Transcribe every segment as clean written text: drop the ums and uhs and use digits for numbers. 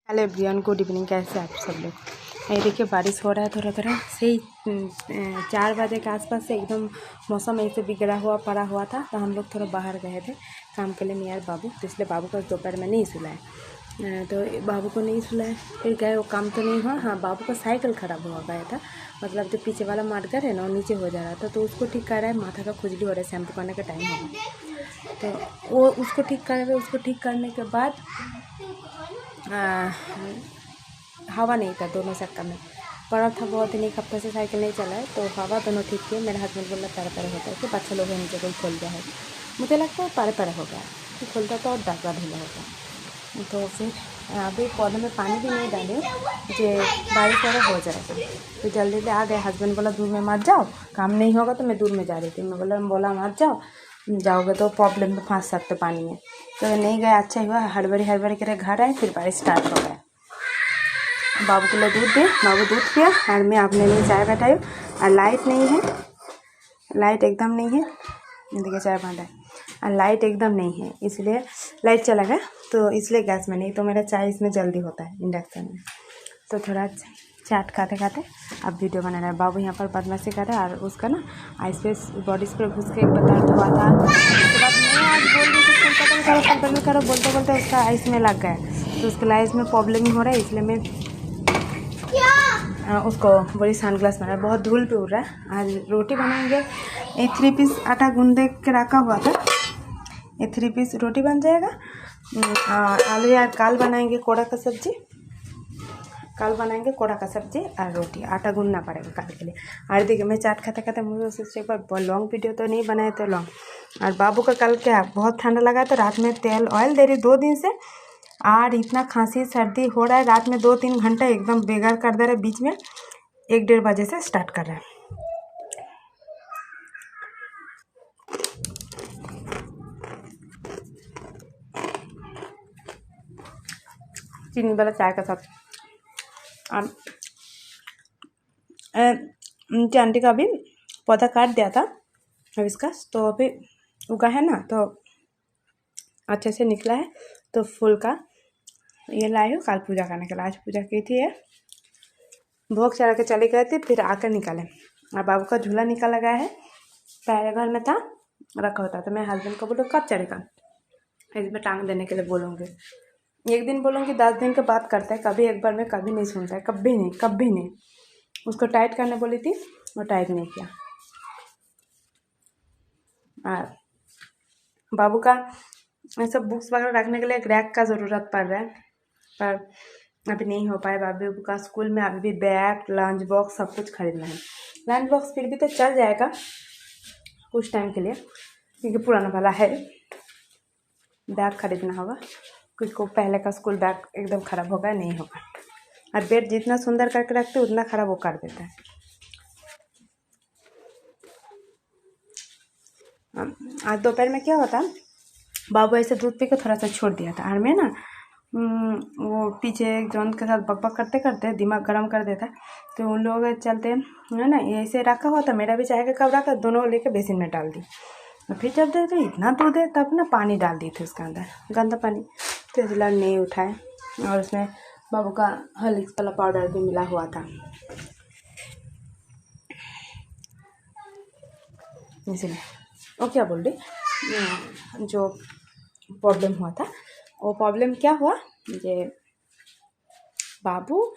Hello everyone, good evening. कैसे आप सब लोग। ये देखिए बारिश हो रहा है थोड़ा थोड़ा सही। 4 बजे के आसपास से एकदम मौसम ऐसे बिगड़ा हुआ पड़ा हुआ था। तो हम लोग थोड़ा बाहर गए थे काम के लिए, नियर बाबू। तो इसलिए बाबू का दोपहर में नहीं सुलाए। तो बाबू को नहीं सुलाए, फिर गए। वो काम तो नहीं हुआ। हाँ, बाबू का साइकिल ख़राब हुआ गया था। मतलब जो पीछे वाला मार्कर है ना, वो नीचे हो जा रहा था। तो उसको ठीक कर रहा है। माथा का खुजली हो रहा है, शैम्पू करने का टाइम हो गया। तो वो उसको ठीक कर रहे। उसको ठीक करने के बाद हवा नहीं था दोनों चक्का में। पड़ा था बहुत दिन, 1 हफ्ते से साइकिल नहीं चला है। तो हवा दोनों ठीक किए। मेरा हस्बैंड बोला पैर पैर होता है कि बच्चा लोग है नीचे, कोई खोल गया है। मुझे लगता है पैर पैर हो गया तो खोलता तो और ढाका ढीला होता। तो फिर अभी पौधे में पानी भी नहीं डाले, जो बारिश वगैरह हो जाएगा। तो जल्दी से आ गए। हस्बैंड बोला दूर में मत जाओ, काम नहीं होगा। तो मैं दूर में जा रही थी। मैं बोला मत जाओ, जाओगे तो प्रॉब्लम में फंस सकते पानी में। तो नहीं गए। अच्छा हुआ, हड़बड़ी करे घर आए। फिर बारिश स्टार्ट हो गया। बाबू के लिए दूध दे, बाबू दूध पिया और मैं अपने लिए चाय बैठाई। और लाइट नहीं है, लाइट एकदम नहीं है। देखिए चाय बन रहा है और लाइट एकदम नहीं है, इसलिए लाइट चला गया। तो इसलिए गैस में नहीं, तो मेरा चाय इसमें जल्दी होता है इंडक्शन में। तो थोड़ा चाट खाते खाते अब वीडियो बना रहा है। बाबू यहाँ पर बदमाशी कर रहा है। और उसका ना आइस पे बॉडी स्प्रे घुस के एक बार दर्द हुआ था। उसके बाद मैं आज बोल रही थी फुल करो, बोलते बोलते उसका आइस में लग गया। तो उसके आइस में प्रॉब्लम ही हो रहा है। इसलिए मैं उसको बड़ी सनग्लास बना। बहुत धूल पे उड़ रहा है। आज रोटी बनाएंगे। ये 3 पीस आटा गूंदे के रखा हुआ था। ये 3 पीस रोटी बन जाएगा। आलू या काल बनाएंगे कोड़ा का सब्जी। कल बनाएंगे कोड़ा का सब्जी और रोटी। आटा गूंदना पड़ेगा कल के लिए। और देखिए मैं चाट खाते खाते मुझे सोचे एक बार लॉन्ग वीडियो तो नहीं बनाए थे लॉन्ग। और बाबू का कल क्या बहुत ठंडा लगा, तो रात में तेल ऑयल दे रही 2 दिन से। और इतना खांसी सर्दी हो रहा है, रात में 2-3 घंटा एकदम बेकार कर दे रहा है। बीच में 1-1:30 बजे से स्टार्ट कर रहा है। चीनी वाला चाय का साथ। उनकी आंटी का अभी पौधा काट दिया था अब इसका, तो अभी उगा है ना, तो अच्छे से निकला है। तो फूल का ये लाई हूँ कल पूजा करने के लिए। आज पूजा की थी। ये भोग चढ़ा के चले गए थे, फिर आकर निकाले। और बाबू का झूला निकाला गया है, पहले घर में था रखा होता। तो मैं हस्बैंड को बोलूँ कब चढ़ेगा, इसमें टांग देने के लिए बोलूँगी। एक दिन बोलूँगी, 10 दिन के बाद करता है। कभी एक बार में कभी नहीं सुनता है, कभी नहीं। उसको टाइट करने बोली थी, वो टाइट नहीं किया। और बाबू का सब बुक्स वगैरह रखने के लिए एक रैक का ज़रूरत पड़ रहा है, पर अभी नहीं हो पाए। बाबू का स्कूल में अभी भी बैग, लंच बॉक्स सब कुछ खरीदना है। लंच बॉक्स फिर भी तो चल जाएगा कुछ टाइम के लिए, क्योंकि पुराना वाला है। बैग खरीदना होगा, कुछ को पहले का स्कूल बैग एकदम ख़राब होगा, नहीं होगा। और बेड जितना सुंदर करके रखते उतना ख़राब वो कर देता है। आज दोपहर में क्या होता, बाबू ऐसे दूध पी के थोड़ा सा छोड़ दिया था। और मैं ना वो पीछे जॉन के साथ बकबक करते करते दिमाग गर्म कर देता। तो उन लोग चलते है ना, ऐसे रखा हुआ था। मेरा भी चाय का कप रखा, दोनों लेके बेसिन में डाल दी। फिर जब देखते इतना दूध है, तब ना पानी डाल दी थी उसके अंदर, गंदा पानी। तो इसलिए नहीं उठाए। और उसमें बाबू का हॉर्लिक्स वाला पाउडर भी मिला हुआ था, इसलिए। वो क्या बोल रही, जो प्रॉब्लम हुआ था, वो प्रॉब्लम क्या हुआ, ये बाबू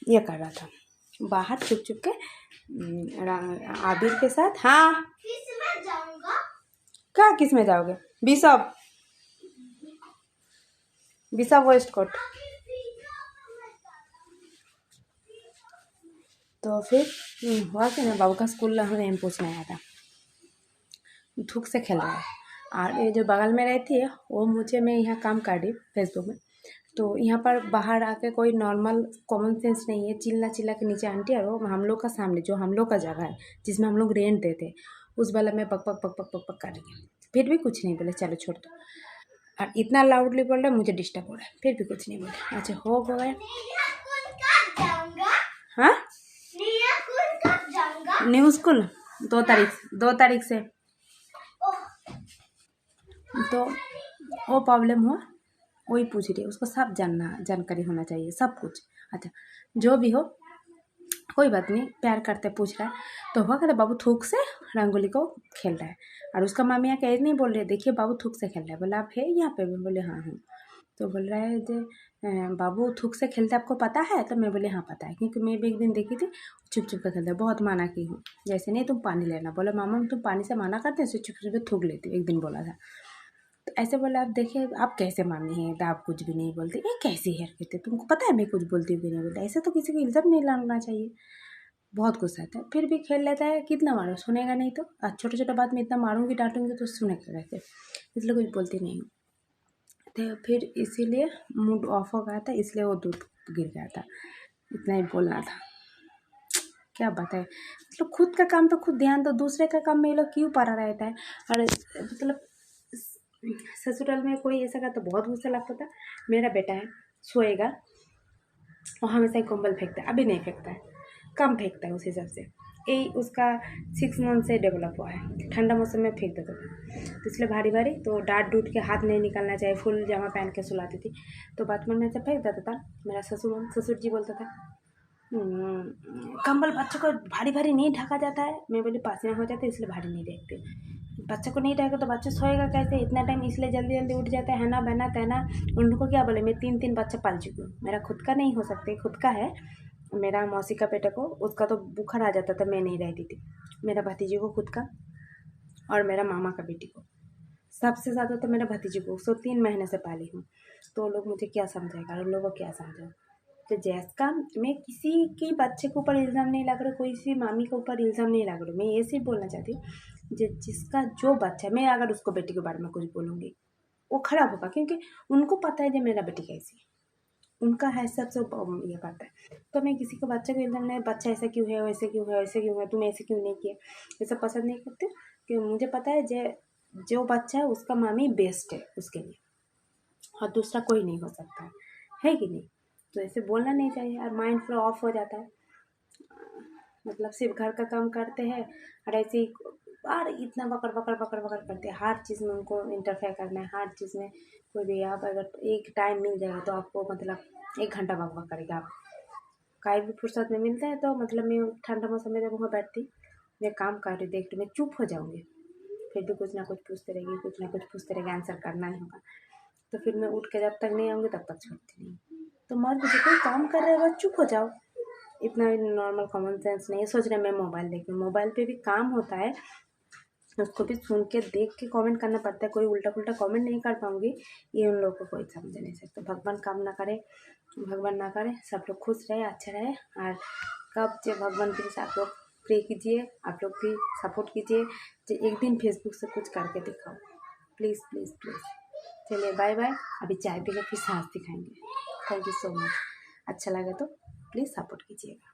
ये कर रहा था बाहर छुप छुप के आबिर के साथ। हाँ, क्या किस में जाओगे? Bishop Westcott. तो फिर हुआ कि ना, बाबू का स्कूल हमें पूछने आया था। धूप से खेल रहा है। और ये जो बगल में रहती है वो मुझे, मैं यहाँ काम कर रही फेसबुक में। तो यहाँ पर बाहर आके कोई नॉर्मल कॉमन सेंस नहीं है। चिल्ला के नीचे आंटी, और वो हम लोग का सामने जो हम लोग का जगह है जिसमें हम लोग रेंट देते, उस वाला में पक कर रही है। फिर भी कुछ नहीं बोले, चलो छोड़ दो। और इतना लाउडली बोल रहा है, मुझे डिस्टर्ब हो रहा है, फिर भी कुछ नहीं बोले। अच्छा हो गए। हाँ, न्यू स्कूल 2 तारीख से। तो वो प्रॉब्लम हुआ। वही पूछ रही है, उसको सब जानकारी होना चाहिए, सब कुछ। अच्छा जो भी हो, कोई बात नहीं, प्यार करते पूछ रहा है। तो हुआ कहता बाबू थूक से रंगोली को खेल रहा है, और उसका मामी यहाँ कह नहीं बोल रहे, देखिए बाबू थूक से खेल रहा है। बोला आप है यहाँ पे? मैं बोले हाँ हूँ। तो बोल रहा है जो बाबू थूक से खेलते आपको पता है? तो मैं बोले हाँ पता है, क्योंकि मैं भी एक दिन देखी थी चुप चुप कर खेलते, बहुत माना की हूँ, जैसे नहीं तुम पानी लेना। बोला मामा तुम पानी से माना करते हैं, चुप चुप थूक लेती हूँ, एक दिन बोला था। तो ऐसे बोला, आप देखिए आप कैसे मामी हैं, तो आप कुछ भी नहीं बोलते, ये कैसी हरकत है, तुमको पता है मैं कुछ बोलती हूँ कि नहीं बोलती? ऐसे तो किसी को इल्ज़ाम नहीं लगाना चाहिए। बहुत गुस्सा आता है, फिर भी खेल लेता है। कितना मारो, सुनेगा नहीं तो। आज छोटे छोटे बात में इतना मारूंगी डांटूंगी तो सुनेगा कैसे, इसलिए कुछ बोलती नहीं हूँ। तो फिर इसीलिए मूड ऑफ हो गया था, इसलिए वो दूध गिर गया था। इतना ही बोलना था, क्या बताए। मतलब खुद का काम तो खुद ध्यान दो, दूसरे का काम में ये लोग क्यों पड़ा रहता है। और मतलब ससुराल में कोई ऐसा का तो बहुत गुस्सा लगता था। मेरा बेटा है, सोएगा और हमेशा ही कंबल फेंकता है, अभी नहीं फेंकता है, कम फेंकता है उस हिसाब से। यही उसका 6 मंथ से डेवलप हुआ है, ठंडा मौसम में फेंक देता था, तो इसलिए भारी भारी तो डांट डूट के हाथ नहीं निकालना चाहिए, फुल जामा पहन के सुलाती थी, तो बचपन में से फेंक देता था। मेरा ससुर जी बोलता था कंबल बच्चों को भारी भारी नहीं ढका जाता है। मैं बोली पासियाँ हो जाते इसलिए भारी नहीं देखते। बच्चों को नहीं ढका तो बच्चा सोएगा कैसे इतना टाइम, इसलिए जल्दी जल्दी उठ जाता है ना, बहना तहना। उनको क्या बोले, मैं 3 बच्चा पाल चुकी हूँ, मेरा खुद का नहीं हो सकते, खुद का है। मेरा मौसी का बेटे को, उसका तो बुखार आ जाता था, मैं नहीं रहती थी। मेरा भतीजी को खुद का, और मेरा मामा का बेटी को, सबसे ज़्यादा तो मेरा भतीजी को, उसको 3 महीने से पाली हूँ। तो लोग मुझे क्या समझेगा, और लोगों को क्या समझेगा। तो जैसा मैं किसी के बच्चे के ऊपर इल्ज़ाम नहीं लग रहा, कोई सी मामी के ऊपर इल्ज़ाम नहीं लग रहा, मैं ये सिर्फ बोलना चाहती हूँ जिसका जो बच्चा, मैं अगर उसको बेटी के बारे में कुछ बोलूँगी वो खराब होगा, क्योंकि उनको पता है जो मेरा बेटी कैसी है, उनका हैसियत से ये करता है। तो मैं किसी के बच्चे को इल्ज़ाम नहीं, बच्चा ऐसा क्यों है, वैसे क्यों है, वैसे क्यों है, तुम ऐसे क्यों नहीं किए, ये सब पसंद नहीं करती। कि मुझे पता है जो बच्चा है उसका मामी बेस्ट है उसके लिए, और दूसरा कोई नहीं हो सकता है कि नहीं। तो ऐसे बोलना नहीं चाहिए, और माइंड फ्लो ऑफ हो जाता है। मतलब सिर्फ घर का काम करते हैं और ऐसे ही, और इतना बकर बकर बकर बकर करते हैं, हर चीज़ में उनको इंटरफेयर करना है, हर चीज़ में। कोई भी आप अगर एक टाइम मिल जाएगा तो आपको मतलब 1 घंटा बक बक करेगा। आप कहीं भी फुर्सत में मिलता है तो मतलब मैं ठंडा मौसम में जब वहाँ बैठती, मैं काम कर रही देखती, मैं चुप हो जाऊँगी, फिर भी कुछ ना कुछ पूछते रहेगी, कुछ ना कुछ पूछते रहेगी, आंसर करना ही होगा। तो फिर मैं उठ के जब तक नहीं आऊँगी तब तक छोड़ती नहीं। तो मर्द जो कोई काम कर रहे हो चुप हो जाओ, इतना नॉर्मल कॉमन सेंस नहीं है सोच रहे मैं मोबाइल देख लूँ। मोबाइल पे भी काम होता है, उसको भी सुन के देख के कमेंट करना पड़ता है, कोई उल्टा पुल्टा कमेंट नहीं कर पाऊँगी, ये उन लोगों को कोई समझ नहीं सकता। भगवान काम ना करे, भगवान ना करे, सब लोग खुश रहे, अच्छे रहे। और कब जो भगवान के आप लोग प्रे कीजिए, आप लोग भी सपोर्ट कीजिए, जो एक दिन फेसबुक से कुछ करके दिखाओ, प्लीज़ प्लीज़ प्लीज़। चलिए बाय बाय, अभी चाय पी के फिर साहस दिखाएंगे। थैंक यू सो मच, अच्छा लगा तो प्लीज़ सपोर्ट कीजिएगा।